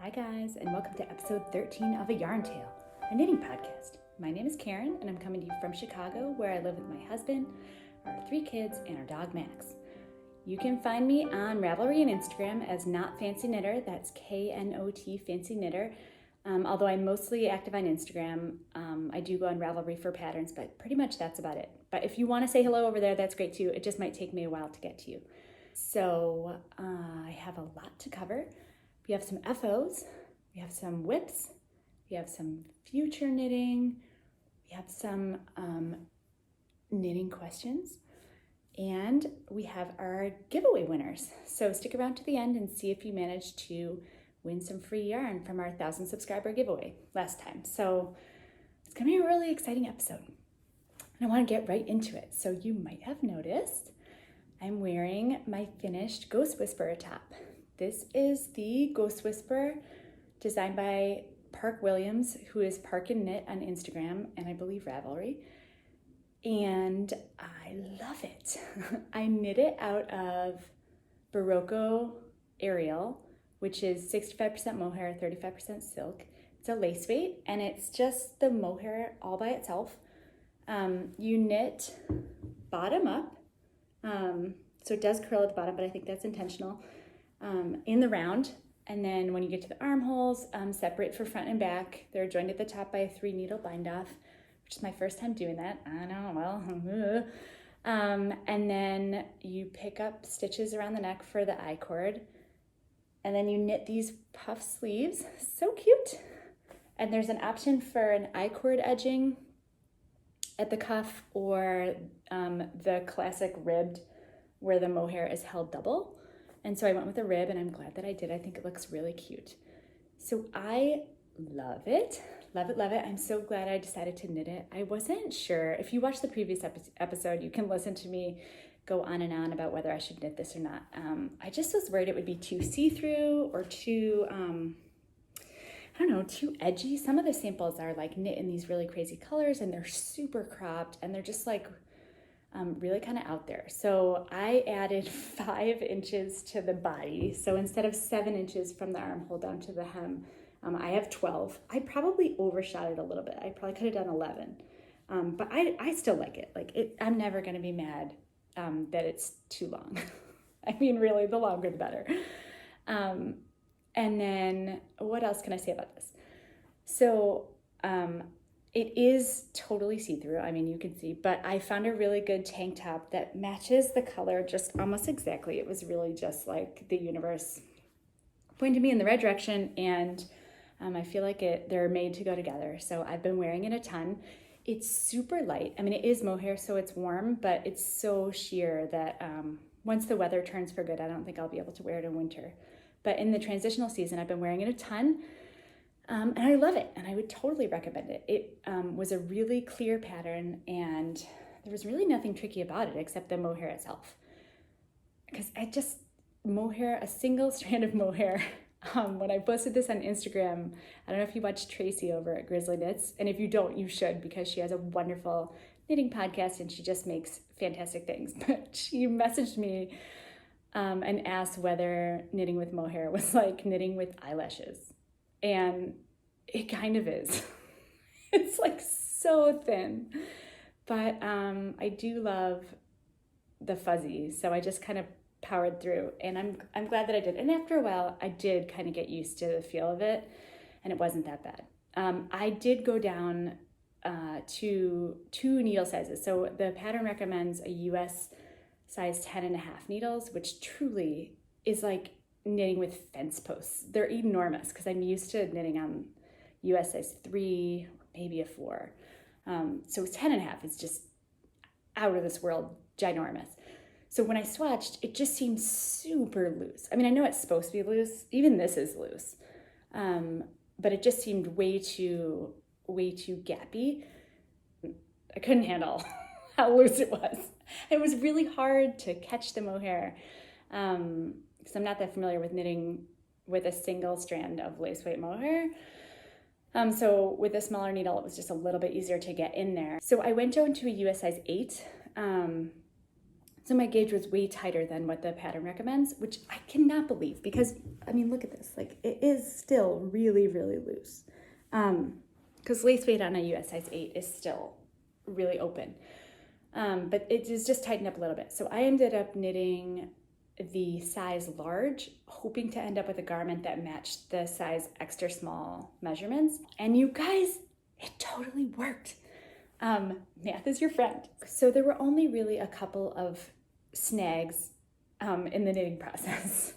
Hi guys, and welcome to episode 13 of A Yarn Tale, a knitting podcast. My name is Karen, and I'm coming to you from Chicago, where I live with my husband, our 3 kids, and our dog Max. You can find me on Ravelry and Instagram as knotfancyknitter, that's K-N-O-T fancy knitter. Although I'm mostly active on Instagram, I do go on Ravelry for patterns, but pretty much that's about it. But if you want to say hello over there, that's great too. It just might take me a while to get to you. So I have a lot to cover. We have some FOs, we have some whips, we have some future knitting, we have some knitting questions, and we have our giveaway winners. So stick around to the end and see if you manage to win some free yarn from our 1,000 subscriber giveaway last time. So it's gonna be a really exciting episode. And I wanna get right into it. So you might have noticed I'm wearing my finished Ghost Whisperer top. This is the Ghost Whisperer designed by Park Williams, who is Park and Knit on Instagram and I believe Ravelry. And I love it. I knit it out of Barocco Ariel, which is 65% mohair, 35% silk. It's a lace weight, and it's just the mohair all by itself. You knit bottom up, so it does curl at the bottom, but I think that's intentional, in the round. And then when you get to the armholes, separate for front and back. They're joined at the top by a 3-needle bind off, which is my first time doing that. I know, well, and then you pick up stitches around the neck for the I-cord. And then you knit these puff sleeves, so cute. And there's an option for an I-cord edging at the cuff or the classic ribbed where the mohair is held double. And so I went with a rib, and I'm glad that I did. I think it looks really cute. So I love it, love it, love it. I'm so glad I decided to knit it. I wasn't sure. If you watched the previous episode, you can listen to me go on and on about whether I should knit this or not. I just was worried it would be too see-through or too, I don't know, too edgy. Some of the samples are like knit in these really crazy colors, and they're super cropped, and they're just like really kind of out there. So I added 5 inches to the body. So instead of 7 inches from the armhole down to the hem, I have 12. I probably overshot it a little bit. I probably could have done 11, but I still like it. Like it, I'm never going to be mad that it's too long. I mean, really, the longer the better. And then what else can I say about this? So it is totally see-through. I mean, you can see, but I found a really good tank top that matches the color just almost exactly. It was really just like the universe pointed me in the right direction, and I feel like they're made to go together. So I've been wearing it a ton. It's super light. I mean, it is mohair, so it's warm, but it's so sheer that once the weather turns for good, I don't think I'll be able to wear it in winter. But in the transitional season, I've been wearing it a ton, and I love it, and I would totally recommend it. It was a really clear pattern, and there was really nothing tricky about it except the mohair itself. Because a single strand of mohair. When I posted this on Instagram, I don't know if you watch Tracy over at Grizzlie Knits, and if you don't, you should, because she has a wonderful knitting podcast and she just makes fantastic things. But she messaged me and asked whether knitting with mohair was like knitting with eyelashes. And it kind of is. It's like so thin. But I do love the fuzzy, so I just kind of powered through, and I'm glad that I did. And after a while, I did kind of get used to the feel of it, and it wasn't that bad. I did go down to 2 needle sizes. So the pattern recommends a US size 10.5 needles, which truly is like knitting with fence posts. They're enormous because I'm used to knitting on US size 3, maybe a 4. So 10.5 is just out of this world, ginormous. So when I swatched, it just seemed super loose. I mean, I know it's supposed to be loose. Even this is loose. But it just seemed way too gappy. I couldn't handle how loose it was. It was really hard to catch the mohair because I'm not that familiar with knitting with a single strand of lace weight mohair. So with a smaller needle, it was just a little bit easier to get in there. So I went down to a US size 8. So my gauge was way tighter than what the pattern recommends, which I cannot believe because, I mean, look at this. Like, it is still really, really loose. Because lace weight on a US size 8 is still really open. But it is just tightened up a little bit. So I ended up knitting the size large, hoping to end up with a garment that matched the size extra small measurements. And you guys, it totally worked. Math is your friend. So there were only really a couple of snags in the knitting process,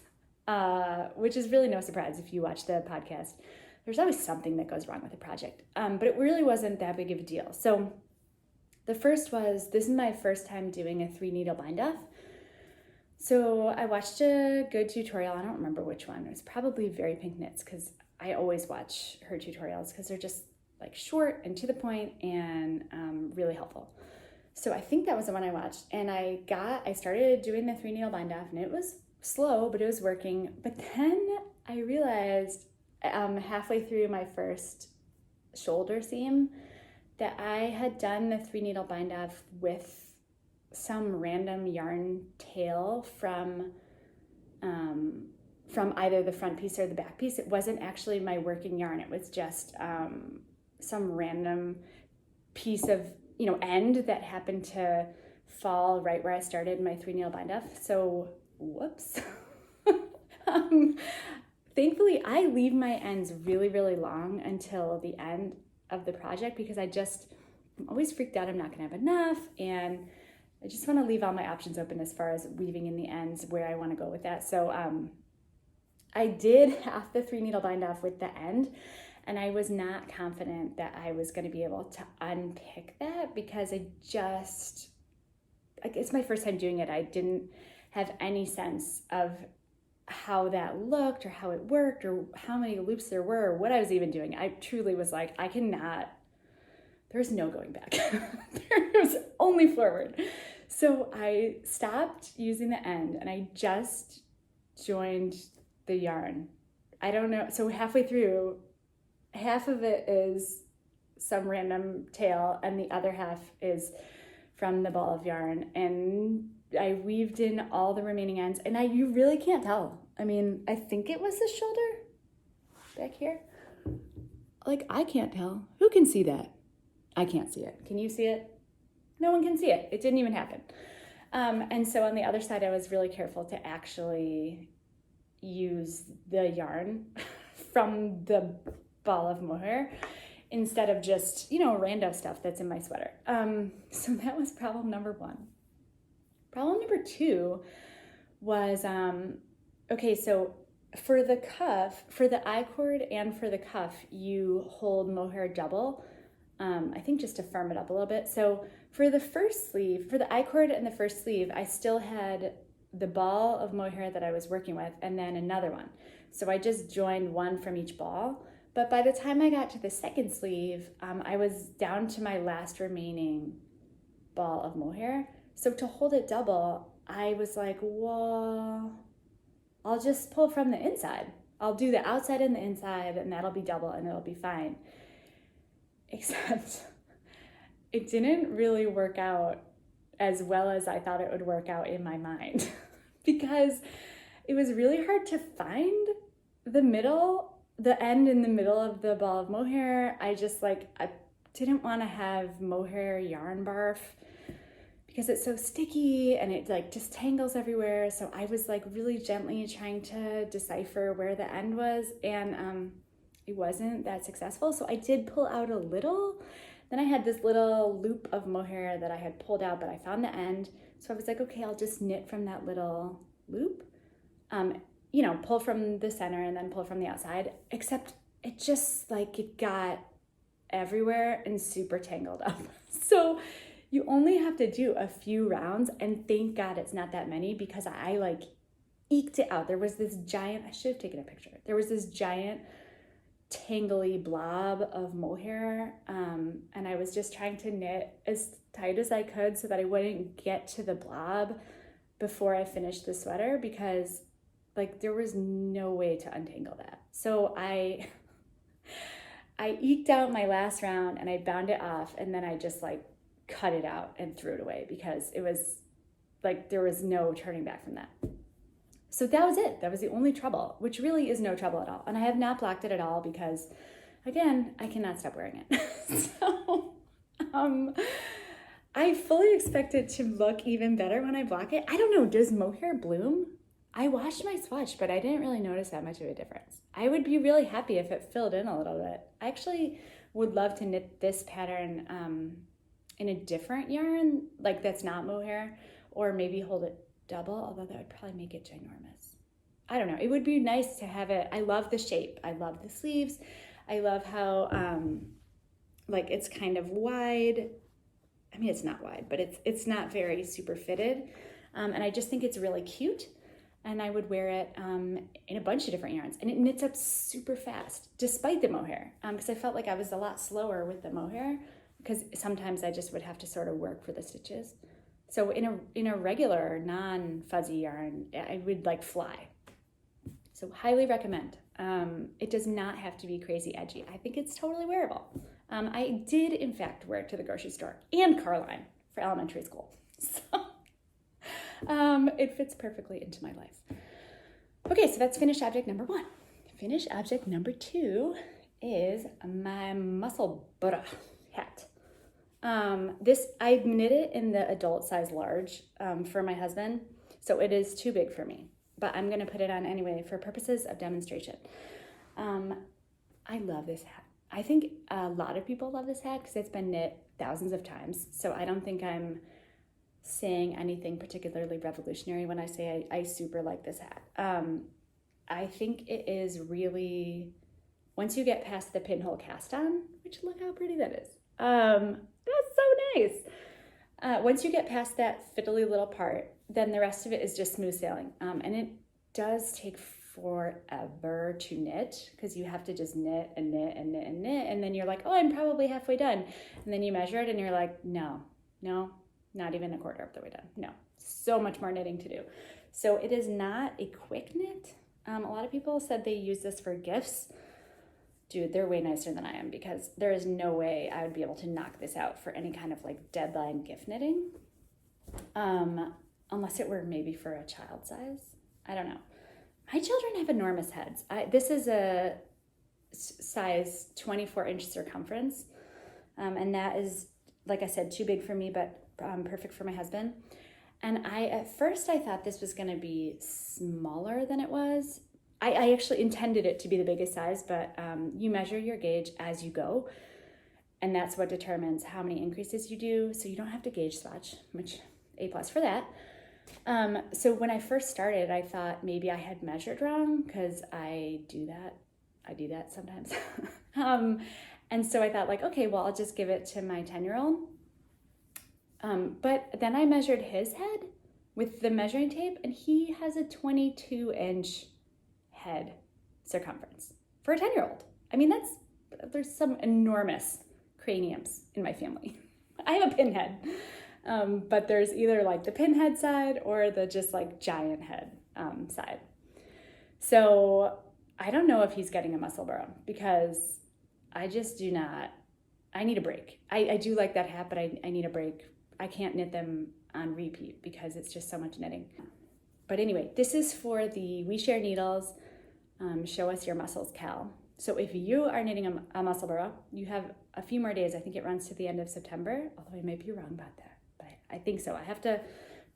which is really no surprise if you watch the podcast. There's always something that goes wrong with a project, but it really wasn't that big of a deal. So the first was, this is my first time doing a 3-needle bind-off. So I watched a good tutorial. I don't remember which one. It was probably Very Pink Knits, because I always watch her tutorials because they're just like short and to the point and really helpful. So I think that was the one I watched, and I started doing the 3-needle bind-off, and it was slow, but it was working. But then I realized halfway through my first shoulder seam that I had done the 3-needle bind-off with some random yarn tail from either the front piece or the back piece. It wasn't actually my working yarn. It was just some random piece of, end that happened to fall right where I started my 3-needle bind-off. So, whoops. Thankfully, I leave my ends really, really long until the end of the project because I'm always freaked out I'm not gonna have enough, and I just want to leave all my options open as far as weaving in the ends where I want to go with that. So I did half the 3-needle bind-off with the end, and I was not confident that I was going to be able to unpick that because it's my first time doing it. I didn't have any sense of how that looked or how it worked or how many loops there were or what I was even doing. I truly was like, there's no going back. There's only forward. So I stopped using the end and I just joined the yarn. I don't know. So halfway through, half of it is some random tail and the other half is from the ball of yarn. And I weaved in all the remaining ends, and you really can't tell. I mean, I think it was the shoulder back here. Like, I can't tell. Who can see that? I can't see it. Can you see it? No one can see it. It didn't even happen. And so on the other side, I was really careful to actually use the yarn from the ball of mohair instead of just, rando stuff that's in my sweater. So that was problem number 1. Problem number 2 was, so for the cuff, for the I-cord and for the cuff, you hold mohair double. I think just to firm it up a little bit. So for the first sleeve, for the I-cord and the first sleeve, I still had the ball of mohair that I was working with and then another one. So I just joined one from each ball. But by the time I got to the second sleeve, I was down to my last remaining ball of mohair. So to hold it double, I was like, well, I'll just pull from the inside. I'll do the outside and the inside, and that'll be double and it'll be fine. Except it didn't really work out as well as I thought it would work out in my mind because it was really hard to find the end in the middle of the ball of mohair. I didn't want to have mohair yarn barf because it's so sticky and it just tangles everywhere. So I was really gently trying to decipher where the end was, and it wasn't that successful. So I did pull out a little. Then I had this little loop of mohair that I had pulled out, but I found the end. So I was like, okay, I'll just knit from that little loop. Pull from the center and then pull from the outside, except it just it got everywhere and super tangled up. So you only have to do a few rounds, and thank God it's not that many because I eked it out. There was this giant, I should have taken a picture. There was this giant tangly blob of mohair, and I was just trying to knit as tight as I could so that I wouldn't get to the blob before I finished the sweater because there was no way to untangle that. So I eked out my last round and I bound it off, and then I just cut it out and threw it away because it was like there was no turning back from that. So that was it. That was the only trouble, which really is no trouble at all. And I have not blocked it at all because, again, I cannot stop wearing it. So I fully expect it to look even better when I block it. I don't know, does mohair bloom? I washed my swatch, but I didn't really notice that much of a difference. I would be really happy if it filled in a little bit. I actually would love to knit this pattern in a different yarn, like that's not mohair, or maybe hold it double, although that would probably make it ginormous. I don't know. It would be nice to have it. I love the shape. I love the sleeves. I love how like it's kind of wide. I mean, it's not wide, but it's not very super fitted. And I just think it's really cute. And I would wear it in a bunch of different yarns. And it knits up super fast, despite the mohair. Because I felt like I was a lot slower with the mohair, because sometimes I just would have to sort of work for the stitches. So in a regular non-fuzzy yarn, I would like fly. So highly recommend. It does not have to be crazy edgy. I think it's totally wearable. I did in fact wear it to the grocery store and Carline for elementary school. So it fits perfectly into my life. Okay, so that's finished object number 1. Finished object number 2 is my Musselburgh hat. This, I knit it in the adult size large for my husband, so it is too big for me, but I'm gonna put it on anyway for purposes of demonstration. I love this hat. I think a lot of people love this hat because it's been knit thousands of times, so I don't think I'm saying anything particularly revolutionary when I say I super like this hat. I think it is really, once you get past the pinhole cast on, which look how pretty that is. That's so nice. Once you get past that fiddly little part, then the rest of it is just smooth sailing. And it does take forever to knit because you have to just knit and knit and knit and knit. And then you're like, oh, I'm probably halfway done. And then you measure it and you're like, no, not even a quarter of the way done. No, so much more knitting to do. So it is not a quick knit. A lot of people said they use this for gifts. Dude, they're way nicer than I am because there is no way I would be able to knock this out for any kind of like deadline gift knitting. Unless it were maybe for a child size. I don't know. My children have enormous heads. This is a size 24-inch circumference. And that is, like I said, too big for me, but perfect for my husband. And at first I thought this was gonna be smaller than it was. I actually intended it to be the biggest size, but you measure your gauge as you go, and that's what determines how many increases you do, so you don't have to gauge swatch, which A+ for that. So when I first started, I thought maybe I had measured wrong, because I do that sometimes. And so I thought like, okay, well, I'll just give it to my 10-year-old. But then I measured his head with the measuring tape, and he has a 22-inch head circumference for a 10-year-old. I mean, there's some enormous craniums in my family. I have a pinhead, but there's either like the pinhead side or the just like giant head side. So I don't know if he's getting a Musselburgh because I just do not. I need a break. I do like that hat, but I need a break. I can't knit them on repeat because it's just so much knitting. But anyway, this is for the We Share Needles Show Us Your Muscles Cal. So if you are knitting a Musselburgh, you have a few more days. I think it runs to the end of September, although I might be wrong about that, but I think so. I have to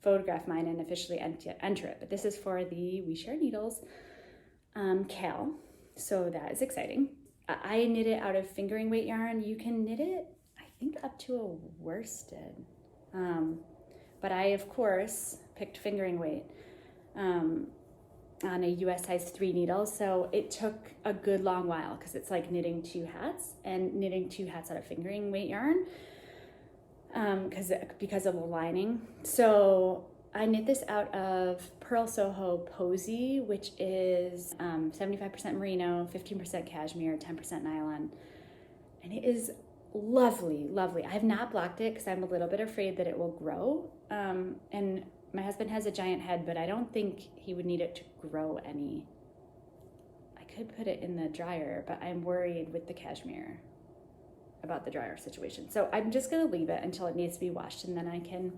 photograph mine and officially enter it. But this is for the We Share Needles Cal, so that is exciting. I knit it out of fingering weight yarn. You can knit it, I think, up to a worsted. But I, of course, picked fingering weight on a US size 3 needle. So it took a good long while because it's like knitting 2 hats and knitting 2 hats out of fingering weight yarn because of the lining. So I knit this out of Pearl Soho Posy, which is 75% merino, 15% cashmere, 10% nylon. And it is lovely, lovely. I have not blocked it because I'm a little bit afraid that it will grow. And my husband has a giant head, but I don't think he would need it to grow any. I could put it in the dryer, but I'm worried with the cashmere about the dryer situation. So I'm just gonna leave it until it needs to be washed, and then I can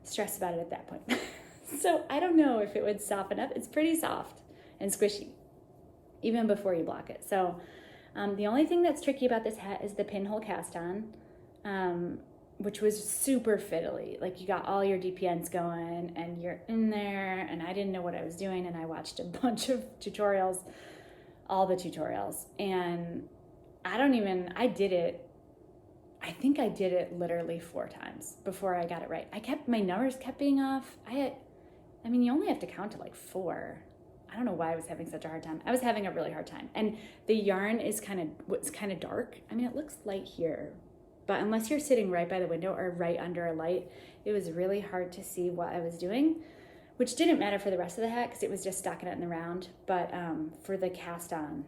stress about it at that point. So I don't know if it would soften up. It's pretty soft and squishy, even before you block it. So the only thing that's tricky about this hat is the pinhole cast on, which was super fiddly. Like you got all your DPNs going and you're in there, and I didn't know what I was doing, and I watched a bunch of tutorials, all the tutorials, and I think I did it literally 4 times before I got it right. My numbers kept being off. You only have to count to like 4. I don't know why I was having such a hard time. I was having a really hard time. And the yarn is kind of dark. I mean, it looks light here, but unless you're sitting right by the window or right under a light, it was really hard to see what I was doing, which didn't matter for the rest of the hat because it was just stocking it in the round. But for the cast on,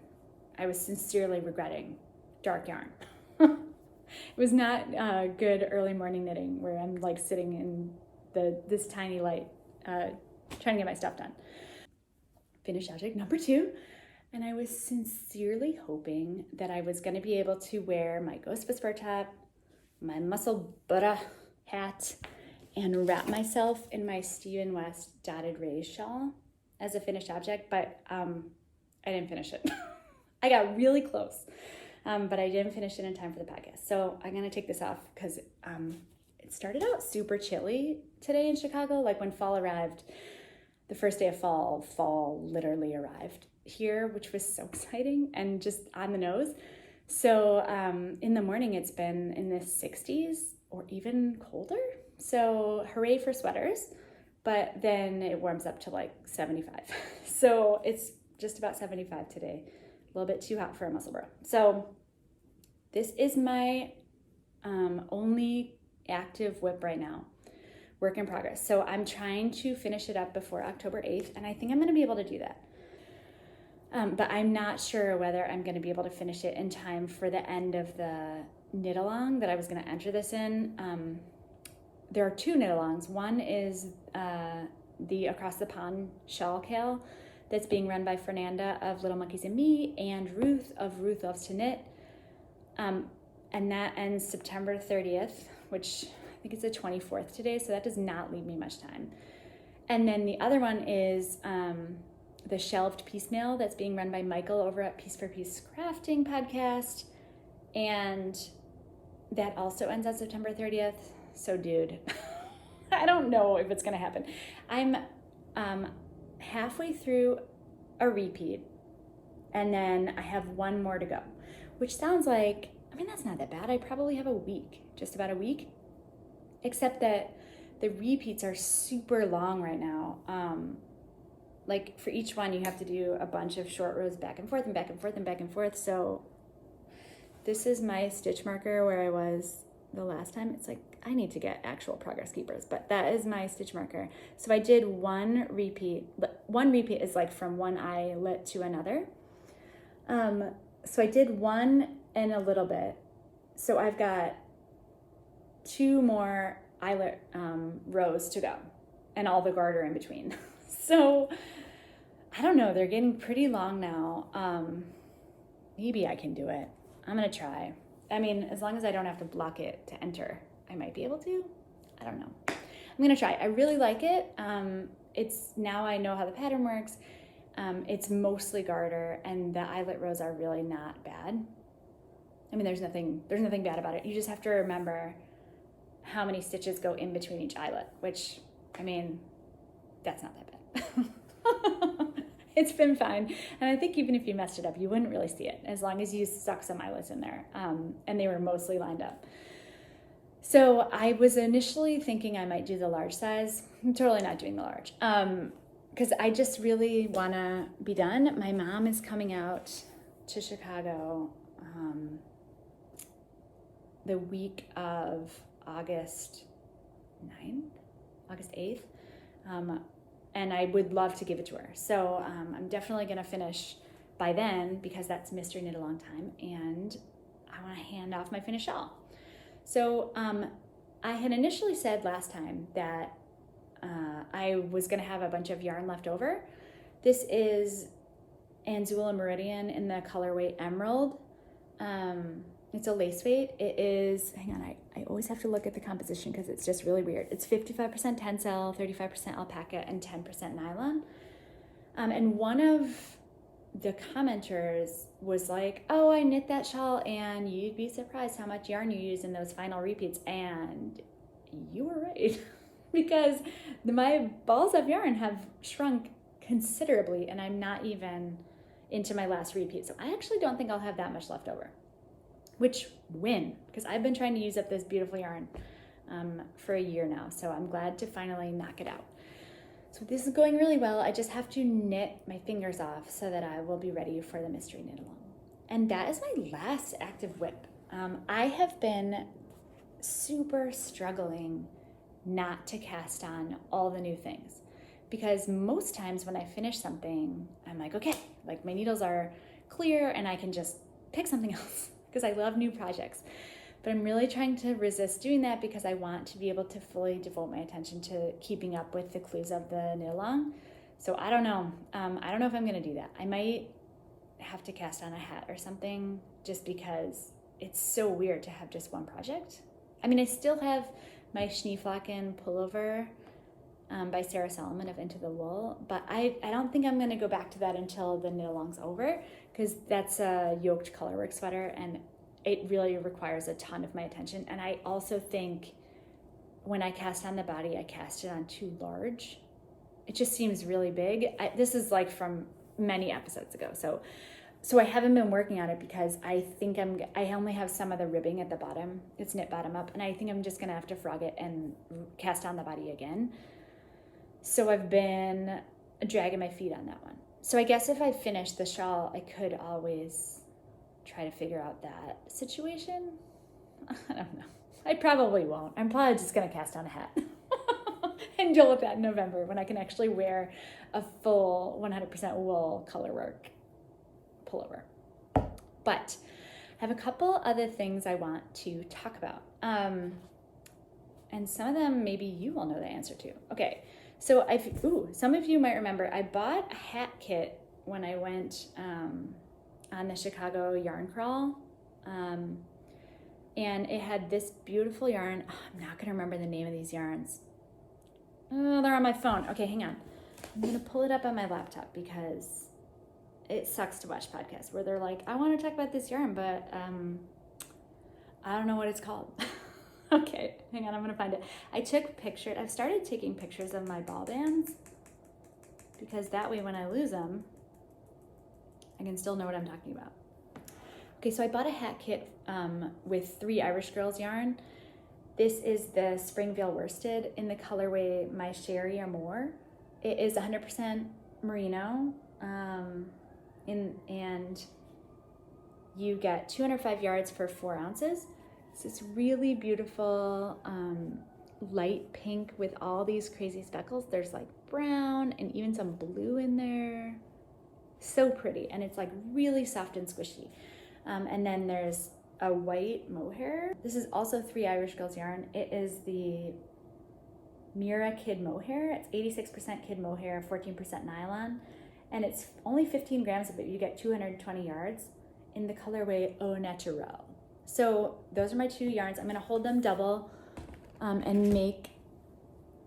I was sincerely regretting dark yarn. It was not good early morning knitting where I'm like sitting in this tiny light trying to get my stuff done. Finished object number 2, and I was sincerely hoping that I was going to be able to wear my Ghost Whisper top, my Musselburgh hat, and wrap myself in my Stephen West dotted raised shawl as a finished object, but I didn't finish it. I got really close, but I didn't finish it in time for the podcast. So I'm going to take this off because it started out super chilly today in Chicago. Like when fall arrived, the first day of fall literally arrived here, which was so exciting and just on the nose. So in the morning, it's been in the 60s or even colder. So hooray for sweaters, but then it warms up to like 75. So it's just about 75 today. A little bit too hot for a Musselburgh. So this is my only active whip right now. Work in progress. So I'm trying to finish it up before October 8th, and I think I'm going to be able to do that. But I'm not sure whether I'm going to be able to finish it in time for the end of the Knitalong that I was going to enter this in. There are 2 Knitalongs. One is the Across the Pond Shawl Kale that's being run by Fernanda of Little Monkeys and Me and Ruth of Ruth Loves to Knit. And that ends September 30th, which I think it's the 24th today, so that does not leave me much time. And then the other one is the Shelved Piecemeal that's being run by Michael over at Piece for Piece Crafting podcast, and that also ends on September 30th. So dude, I don't know if it's gonna happen. I'm halfway through a repeat, and then I have 1 more to go, which sounds like, that's not that bad. I probably have a week, just about a week, except that the repeats are super long right now. Like for each one, you have to do a bunch of short rows back and forth and back and forth and back and forth. So this is my stitch marker where I was the last time. It's like, I need to get actual progress keepers, but that is my stitch marker. So I did 1 repeat. 1 repeat is like from one eyelet to another. So I did 1 and a little bit. So I've got 2 more eyelet rows to go and all the garter in between. So I don't know, they're getting pretty long now. Maybe I can do it. I'm gonna try. As long as I don't have to block it to enter, I might be able to. I don't know. I'm gonna try. I really like it. It's now I know how the pattern works. It's mostly garter, and the eyelet rows are really not bad. There's nothing bad about it. You just have to remember how many stitches go in between each eyelet, which, that's not that bad. It's been fine. And I think even if you messed it up, you wouldn't really see it as long as you stuck some eyelets in there. And they were mostly lined up. So I was initially thinking I might do the large size. I'm totally not doing the large. Because I just really want to be done. My mom is coming out to Chicago the week of August 8th. And I would love to give it to her. So I'm definitely going to finish by then because that's Mystery Knit Along time. And I want to hand off my finished shawl. So I had initially said last time that I was going to have a bunch of yarn left over. This is Anzula Meridian in the colorway Emerald. It's a lace weight. It is, hang on, I always have to look at the composition because it's just really weird. It's 55% tencel, 35% alpaca, and 10% nylon. And one of the commenters was like, oh, I knit that shawl and you'd be surprised how much yarn you use in those final repeats. And you were right because my balls of yarn have shrunk considerably and I'm not even into my last repeat. So I actually don't think I'll have that much left over, which win, because I've been trying to use up this beautiful yarn for a year now. So I'm glad to finally knock it out. So this is going really well. I just have to knit my fingers off so that I will be ready for the mystery knit along. And that is my last active whip. I have been super struggling not to cast on all the new things, because most times when I finish something, I'm like, okay, like my needles are clear and I can just pick something else because I love new projects. But I'm really trying to resist doing that because I want to be able to fully devote my attention to keeping up with the clues of the knit along. So I don't know. I don't know if I'm going to do that. I might have to cast on a hat or something just because it's so weird to have just one project. I mean, I still have my Schneeflocken pullover by Sarah Solomon of Into the Wool, but I don't think I'm going to go back to that until the knit along's over, because that's a yoked colorwork sweater and it really requires a ton of my attention. And I also think when I cast on the body, I cast it on too large. It just seems really big. This is like from many episodes ago. So I haven't been working on it because I think I only have some of the ribbing at the bottom. It's knit bottom up. And I think I'm just going to have to frog it and cast on the body again. So I've been dragging my feet on that one. So I guess if I finish the shawl, I could always try to figure out that situation. I don't know. I probably won't. I'm probably just going to cast on a hat and deal with that in November when I can actually wear a full 100% wool colorwork pullover. But I have a couple other things I want to talk about. And some of them maybe you will know the answer to. Okay. So some of you might remember I bought a hat kit when I went on the Chicago yarn crawl, and it had this beautiful yarn. Oh, I'm not gonna remember the name of these yarns. Oh, they're on my phone. Okay, hang on. I'm gonna pull it up on my laptop because it sucks to watch podcasts where they're like, I want to talk about this yarn, but I don't know what it's called. Okay, hang on, I'm gonna find it. I've started taking pictures of my ball bands because that way when I lose them, I can still know what I'm talking about. Okay, so I bought a hat kit with 3 Irish Girls yarn. This is the Springvale worsted in the colorway My Sherry or More. It is 100% merino, and you get 205 yards for 4 ounces. It's this really beautiful light pink with all these crazy speckles. There's like brown and even some blue in there. So pretty, and it's like really soft and squishy. And then there's a white mohair. This is also 3 Irish Girls yarn. It is the Mira Kid Mohair. It's 86% kid mohair, 14% nylon, and it's only 15 grams of it. You get 220 yards in the colorway Au Naturel. So those are my 2 yarns. I'm gonna hold them double and make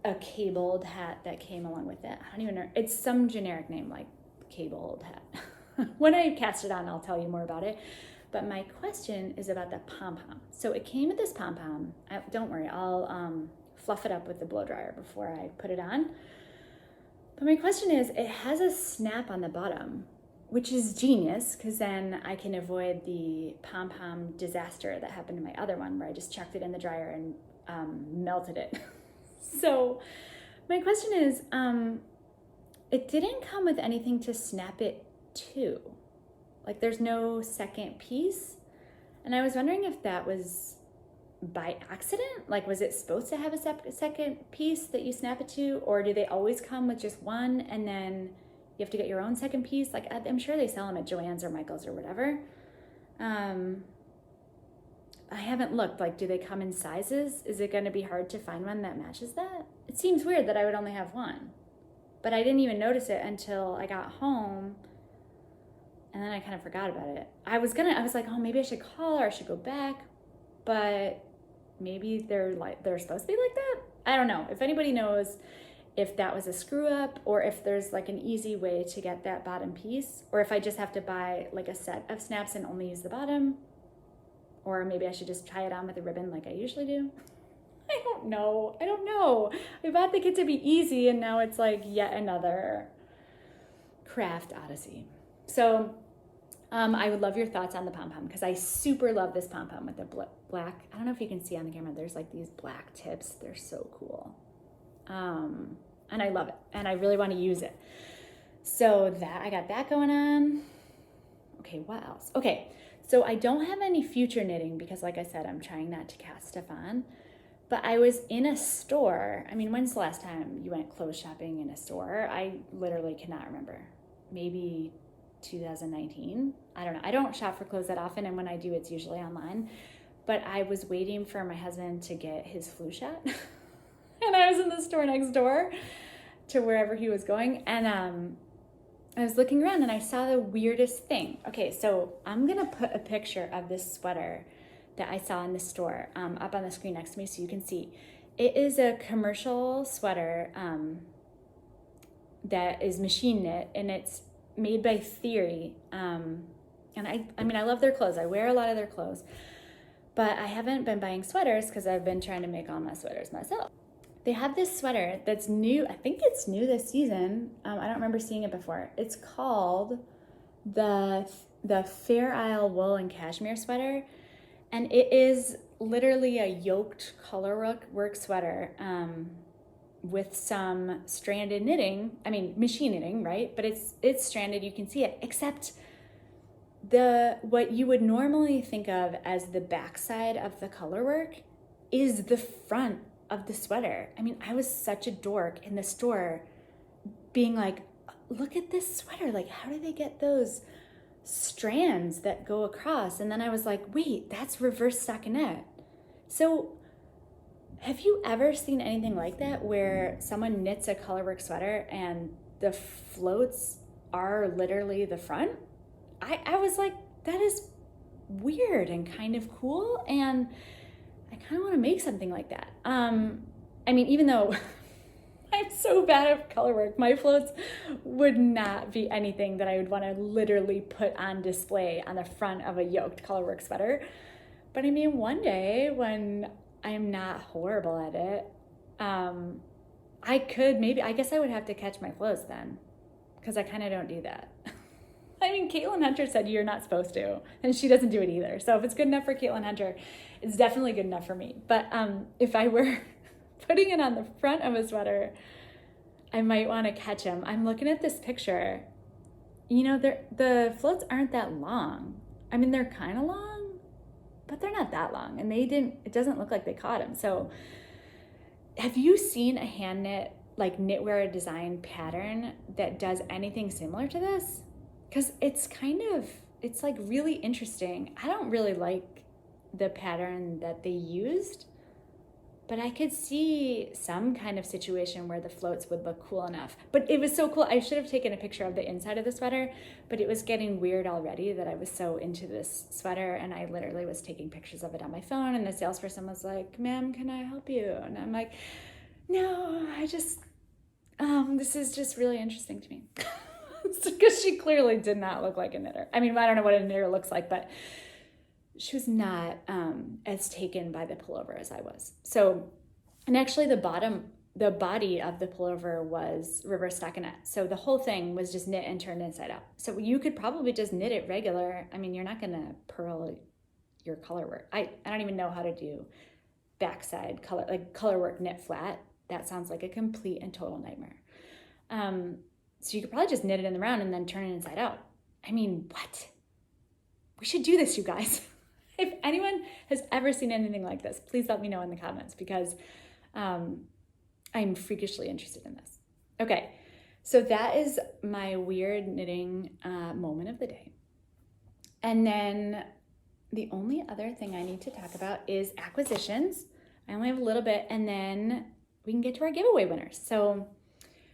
a cabled hat that came along with it. I don't even know. It's some generic name like cabled hat. When I cast it on, I'll tell you more about it. But my question is about the pom-pom. So it came with this pom-pom. Don't worry, I'll fluff it up with the blow dryer before I put it on. But my question is, it has a snap on the bottom, which is genius because then I can avoid the pom-pom disaster that happened to my other one where I just chucked it in the dryer and melted it. So my question is, it didn't come with anything to snap it to. Like there's no second piece. And I was wondering if that was by accident. Like was it supposed to have a second piece that you snap it to? Or do they always come with just one and then you have to get your own second piece? Like I'm sure they sell them at Joann's or Michael's or whatever. I haven't looked. Like do they come in sizes? Is it going to be hard to find one that matches that? It seems weird that I would only have one. But I didn't even notice it until I got home And then I kind of forgot about it. I was like, oh, maybe I should call or I should go back, but maybe they're supposed to be like that. I don't know. If anybody knows if that was a screw up or if there's like an easy way to get that bottom piece, or if I just have to buy like a set of snaps and only use the bottom, or maybe I should just tie it on with a ribbon like I usually do. I don't know. I bought the kit to be easy and now it's like yet another craft odyssey. So I would love your thoughts on the pom-pom because I super love this pom-pom with the black. I don't know if you can see on the camera. There's like these black tips. They're so cool. And I love it. And I really want to use it. So that I got that going on. Okay, what else? Okay, so I don't have any future knitting because like I said, I'm trying not to cast stuff on. But I was in a store. I mean, when's the last time you went clothes shopping in a store? I literally cannot remember. Maybe 2019. I don't know. I don't shop for clothes that often, and when I do, it's usually online. But I was waiting for my husband to get his flu shot, and I was in the store next door to wherever he was going, and I was looking around, and I saw the weirdest thing. Okay, so I'm gonna put a picture of this sweater that I saw in the store up on the screen next to me so you can see. It is a commercial sweater that is machine knit, and it's made by Theory. And I mean, I love their clothes. I wear a lot of their clothes, but I haven't been buying sweaters because I've been trying to make all my sweaters myself. They have this sweater that's new. I think it's new this season. I don't remember seeing it before. It's called the Fair Isle Wool and Cashmere Sweater. And it is literally a yoked color work sweater with some stranded knitting. I mean, machine knitting, right? But it's stranded, you can see it, except what you would normally think of as the backside of the color work is the front of the sweater. I mean, I was such a dork in the store being like, look at this sweater. Like, how do they get those strands that go across? And then I was like, wait, that's reverse stockinette. So have you ever seen anything like that where someone knits a colorwork sweater and the floats are literally the front? I was like, that is weird and kind of cool, and I kind of want to make something like that. I mean, even though I'm so bad at colorwork, my floats would not be anything that I would want to literally put on display on the front of a yoked colorwork sweater. But I mean, one day when I'm not horrible at it, I guess I would have to catch my flows then, because I kind of don't do that. I mean, Caitlin Hunter said you're not supposed to, and she doesn't do it either. So if it's good enough for Caitlin Hunter, it's definitely good enough for me. But if I were putting it on the front of a sweater, I might want to catch them. I'm looking at this picture. You know, the floats aren't that long. I mean, they're kind of long, but they're not that long. And it doesn't look like they caught them. So have you seen a hand knit, like knitwear design pattern that does anything similar to this? Because it's like really interesting. I don't really like the pattern that they used, but I could see some kind of situation where the floats would look cool enough. But it was so cool. I should have taken a picture of the inside of the sweater, but it was getting weird already that I was so into this sweater, and I literally was taking pictures of it on my phone, and the salesperson was like, ma'am, can I help you? And I'm like, no, I just, this is just really interesting to me. Because she clearly did not look like a knitter. I mean, I don't know what a knitter looks like, but she was not as taken by the pullover as I was. So, and actually the body of the pullover was reverse stockinette. So the whole thing was just knit and turned inside out. So you could probably just knit it regular. I mean, you're not going to purl your color work. I don't even know how to do backside color work knit flat. That sounds like a complete and total nightmare. So you could probably just knit it in the round and then turn it inside out. I mean, what? We should do this, you guys. If anyone has ever seen anything like this, please let me know in the comments, because I'm freakishly interested in this. Okay, so that is my weird knitting moment of the day. And then the only other thing I need to talk about is acquisitions. I only have a little bit, and then we can get to our giveaway winners. So,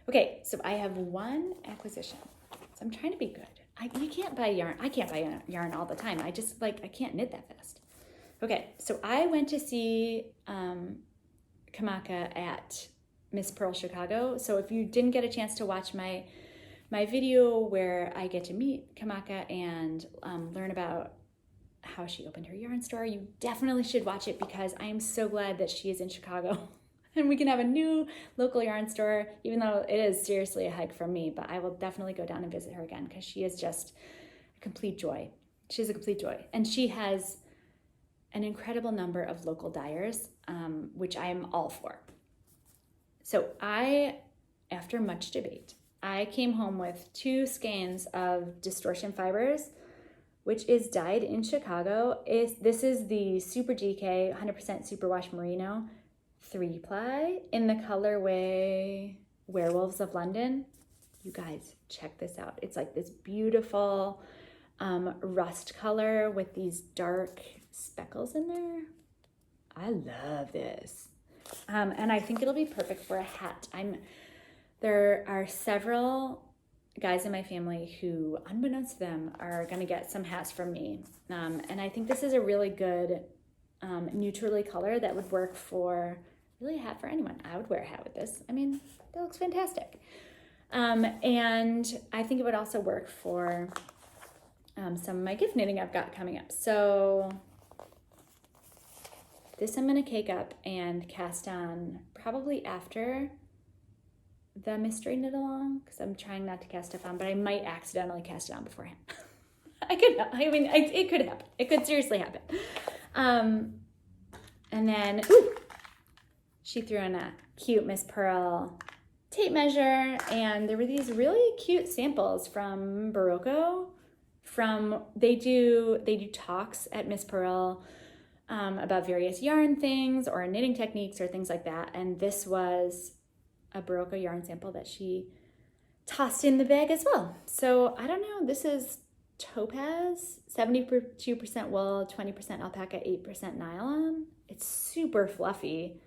okay, so I have one acquisition. So I'm trying to be good. You can't buy yarn. I can't buy yarn all the time. I just I can't knit that fast. Okay, so I went to see Kamaka at Miss Pearl Chicago. So if you didn't get a chance to watch my video where I get to meet Kamaka and learn about how she opened her yarn store, you definitely should watch it because I am so glad that she is in Chicago and we can have a new local yarn store, even though it is seriously a hike from me, but I will definitely go down and visit her again because she is just a complete joy. She's a complete joy. And she has an incredible number of local dyers, which I am all for. So after much debate, I came home with 2 skeins of distortion fibers, which is dyed in Chicago. This is the Super GK 100% Superwash Merino 3-ply in the colorway Werewolves of London. You guys, check this out. It's like this beautiful rust color with these dark speckles in there. I love this. And I think it'll be perfect for a hat. There are several guys in my family who, unbeknownst to them, are going to get some hats from me. And I think this is a really good neutrally color that would work for really a hat for anyone. I would wear a hat with this. I mean, that looks fantastic. And I think it would also work for some of my gift knitting I've got coming up. So this I'm going to cake up and cast on probably after the mystery knit along because I'm trying not to cast stuff on, but I might accidentally cast it on beforehand. It could happen. It could seriously happen. And then she threw in a cute Miss Pearl tape measure, and there were these really cute samples from Barocco. They do talks at Miss Pearl about various yarn things or knitting techniques or things like that, and this was a Barocco yarn sample that she tossed in the bag as well. So I don't know, this is topaz, 72% wool, 20% alpaca, 8% nylon. It's super fluffy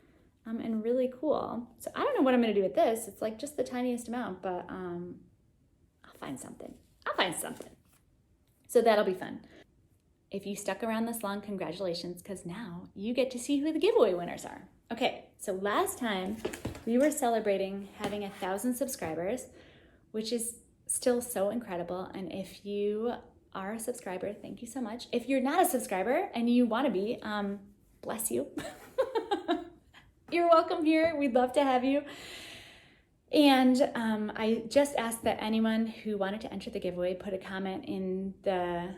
and really cool. So I don't know what I'm gonna do with this. It's like just the tiniest amount, but I'll find something. So that'll be fun. If you stuck around this long, congratulations, because now you get to see who the giveaway winners are. Okay, so last time we were celebrating having 1,000 subscribers, which is still so incredible. And if you are a subscriber, thank you so much. If you're not a subscriber and you want to be, bless you. You're welcome here. We'd love to have you. And I just asked that anyone who wanted to enter the giveaway put a comment in the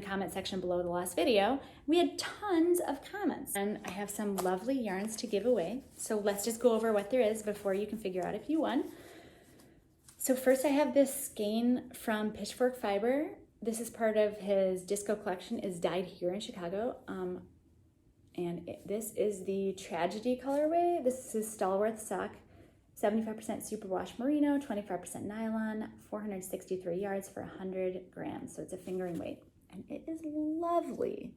comment section below the last video. We had tons of comments, and I have some lovely yarns to give away. So let's just go over what there is before you can figure out if you won. So first I have this skein from Pitchfork Fiber. This is part of his disco collection, is dyed here in Chicago. This is the Tragedy colorway. This is Stallworth sock, 75% superwash merino, 25% nylon, 463 yards for 100 grams. So it's a fingering weight, and it is lovely.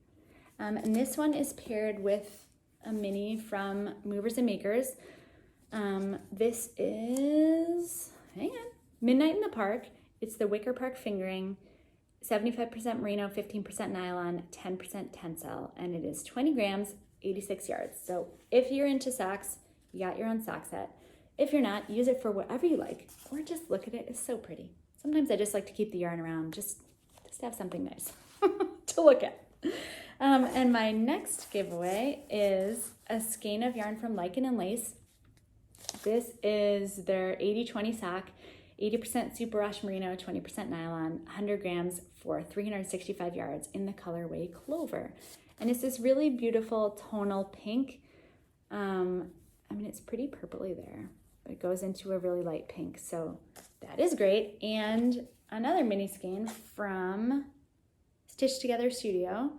And this one is paired with a mini from Movers and Makers. This is, Midnight in the Park. It's the Wicker Park fingering, 75% merino, 15% nylon, 10% tencel, and it is 20 grams, 86 yards. So if you're into socks, you got your own sock set. If you're not, use it for whatever you like, or just look at it. It's so pretty. Sometimes I just like to keep the yarn around, just to have something nice to look at. And my next giveaway is a skein of yarn from Lichen and Lace. This is their 80-20 sock, 80% superwash merino, 20% nylon, 100 grams for 365 yards in the colorway Clover. And it's this really beautiful tonal pink. It's pretty purpley there. It goes into a really light pink, so that is great. And another mini skein from Stitch Together Studio.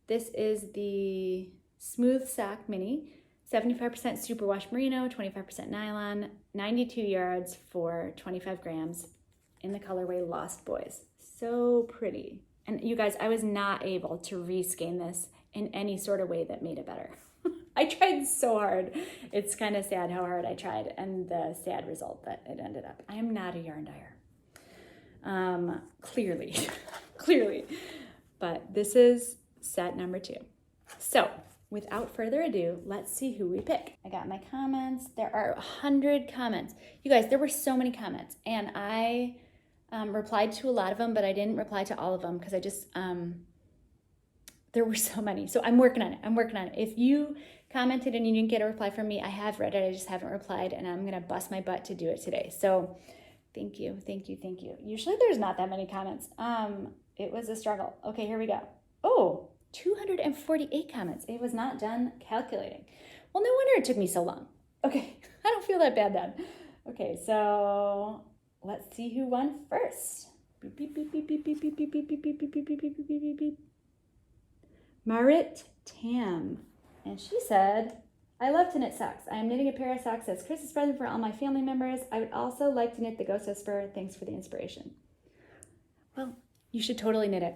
This is the Smooth Sock Mini, 75% superwash merino, 25% nylon, 92 yards for 25 grams in the colorway Lost Boys. So pretty. And you guys, I was not able to reskein this in any sort of way that made it better. I tried so hard. It's kind of sad how hard I tried and the sad result that it ended up. I am not a yarn dyer. clearly, clearly. But this is set number 2. So without further ado, let's see who we pick. I got my comments. There are 100 comments. You guys, there were so many comments, and I replied to a lot of them, but I didn't reply to all of them because I just, there were so many. So I'm working on it. If you commented and you didn't get a reply from me, I have read it. I just haven't replied, and I'm going to bust my butt to do it today. So thank you. Usually there's not that many comments. It was a struggle. Okay, here we go. Oh, 248 comments. It was not done calculating. Well, no wonder it took me so long. Okay, I don't feel that bad then. Okay, so let's see who won first. Beep, beep, beep, beep, beep, beep, beep, beep, beep, beep, beep, beep, beep, beep, beep, beep, beep, beep. Marit Tam. And she said, I love to knit socks. I am knitting a pair of socks as Christmas present for all my family members. I would also like to knit the Ghost Whisperer. Thanks for the inspiration. Well, you should totally knit it.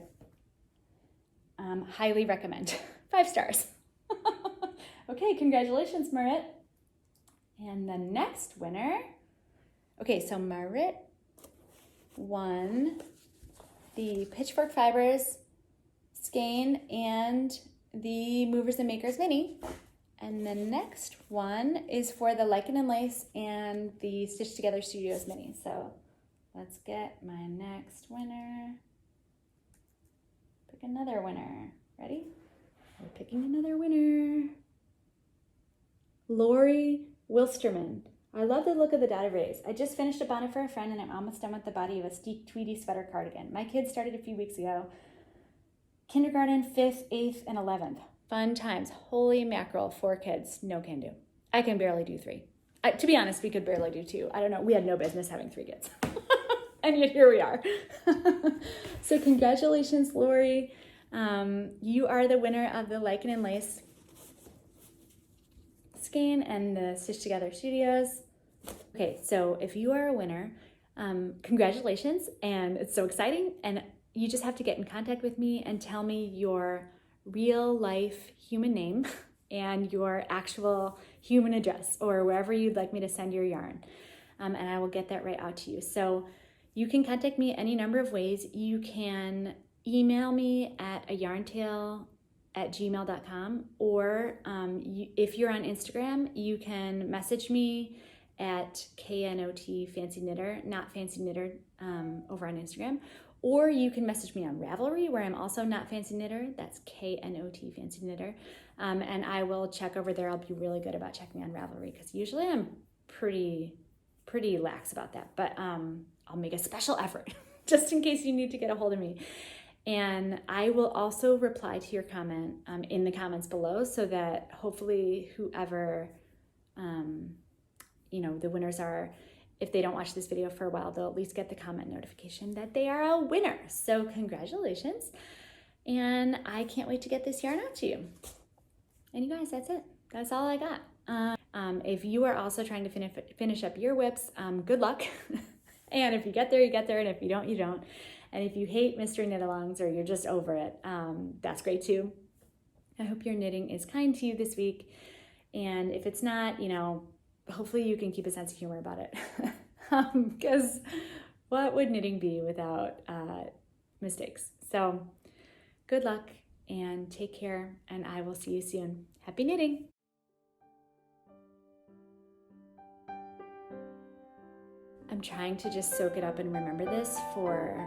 Highly recommend. 5 stars. Okay, congratulations, Marit. And the next winner. Okay, so Marit won the Pitchfork Fibers skein and the Movers and Makers mini. And the next one is for the Lichen and Lace and the Stitch Together Studios mini. So let's get my next winner. Pick another winner. Ready? We're picking another winner. Lori Wilsterman. I love the look of the dotted rays. I just finished a bonnet for a friend and I'm almost done with the body of a steep tweedy sweater cardigan. My kids started a few weeks ago. Kindergarten, 5th, 8th, and 11th. Fun times. Holy mackerel, 4 kids. No can do. I can barely do 3. To be honest, we could barely do 2. I don't know. We had no business having 3 kids. And yet here we are. So congratulations, Lori. You are the winner of the Lichen and Lace skein and the Stitch Together Studios. Okay, so if you are a winner, congratulations, and it's so exciting, and you just have to get in contact with me and tell me your real life human name and your actual human address or wherever you'd like me to send your yarn, and I will get that right out to you. So you can contact me any number of ways. You can email me at ayarntail@gmail.com, or if you're on Instagram, you can message me at knotfancyknitter, not fancy knitter, over on Instagram, or you can message me on Ravelry, where I'm also not fancy knitter. That's KNOT fancy knitter, and I will check over there. I'll be really good about checking on Ravelry because usually I'm pretty lax about that, but I'll make a special effort just in case you need to get a hold of me. And I will also reply to your comment in the comments below, so that hopefully whoever, the winners are, if they don't watch this video for a while, they'll at least get the comment notification that they are a winner. So congratulations. And I can't wait to get this yarn out to you. And you guys, that's it. That's all I got. If you are also trying to finish up your whips, good luck. And if you get there, you get there. And if you don't, you don't. And if you hate mystery knit-alongs or you're just over it, that's great too. I hope your knitting is kind to you this week. And if it's not, hopefully you can keep a sense of humor about it. Because what would knitting be without mistakes? So good luck and take care, and I will see you soon. Happy knitting! I'm trying to just soak it up and remember this for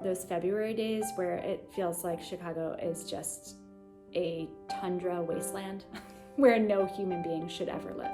those February days where it feels like Chicago is just a tundra wasteland where no human being should ever live.